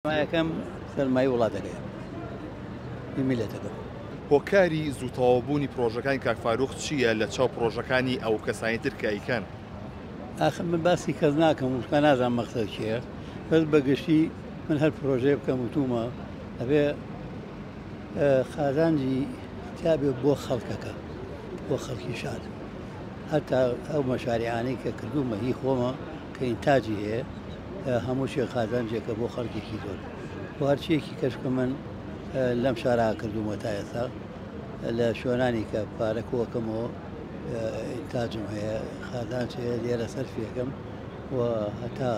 یەکەم سەرمای وڵاتەکەیە میلەتەکە. هۆکاری زووتەوەبوونی پرۆژەکانی کاک فاروق چییە لە چاو پرۆژەکانی ئەو کەسانی تر کە ئەیکەن؟ ئاخر من باسی کەس ناکەم وشکە نازانم مەقسەد چییە، بەس بەگشتی من هەر پرۆژەیە بکەم وتومە ئەبێ خازانجی تیابێ بۆ خەڵکەکە، بۆ خەڵکی شاد. هەتا ئەو مەشاریعانەی کە کردومە هی خۆمە کە ئینتاجی هەیە هەموو شێ خازانجێکە بۆ خەڵکێکی زۆر. بۆ هەرچیەکی کەشکە من لەم شارە کردومە تا ئێستا لە شوێنانی کە پارەکۆکەمەوە ئینتاجم هەیە خازانج هەیە لێرە سەرفیەکەم و هەتا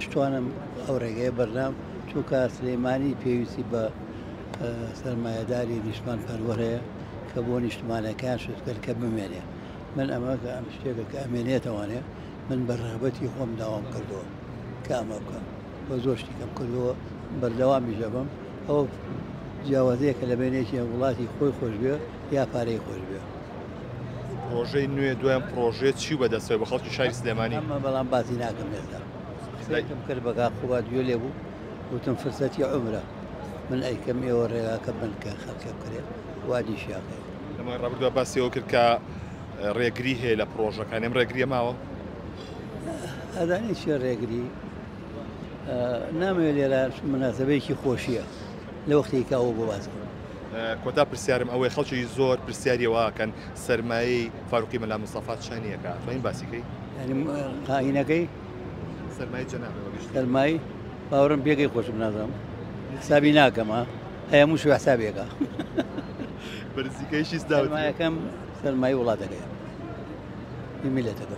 شتوانم ئەو ڕێگەیە بەردام چونکە سلەیمانی پێویستی بە سەرمایەداری نیشتمان پەروەرەیە کە بۆ نیشتمانەکان شتکرد کە بمێنێ. من ئەمە کە ئەم شتێکە کە ئەمێنێتەوانێ من بەڕێبەتی خۆم داوام کردەوە کە ئەمە بکەم بۆ زۆر شتێکم کردەوە بەردەوامی ژەبم ئەو جیاوازەیە کە لە بینێکی وڵاتی خۆی خۆش بێ یا پارەی خۆش بێ. پرۆژەی نوێ دوایان پرۆژێت چی بەدەستێ بە خەڵکی شاری سلێمانی؟ ئەمە بەڵام باسی ناکەم ئێستا قسەیەکم کرد بەگا خوات گوێ لێ بوو وتم فرسەتی عومرە من ئەیکەم ئێوە ڕێگاکە بن کە خەڵکە بکرێت وادی شیاقێ. لەمە ڕابردووە باسیەوە کرد کە ڕێگری هەیە لە پرۆژەکان ئەم ڕێگریە ماوە؟ ئەدانی چێ ڕێگری نامەوێت لێرە مناسبەیەکی خۆشیە لە وەختێکە ئەوە بۆ باسکەم. کۆتا پرسیارم ئەوەی خەڵکی زۆر پرسیاریەوەکەن سەرمایەی فاروقی مەلا مستەفا چەندیەکە توانین باسیکەی؟ ینی قاینەکەی سەرمای جەنابێ سەرمای باوەڕم پێکەی خۆشم نازانم حسابی ناکەمە هەیە هەموو شوێ حسابێکە بەرزیکەیشی داوت سەرمایەکەم سەرمای وڵاتەکەیە میلەتەکە.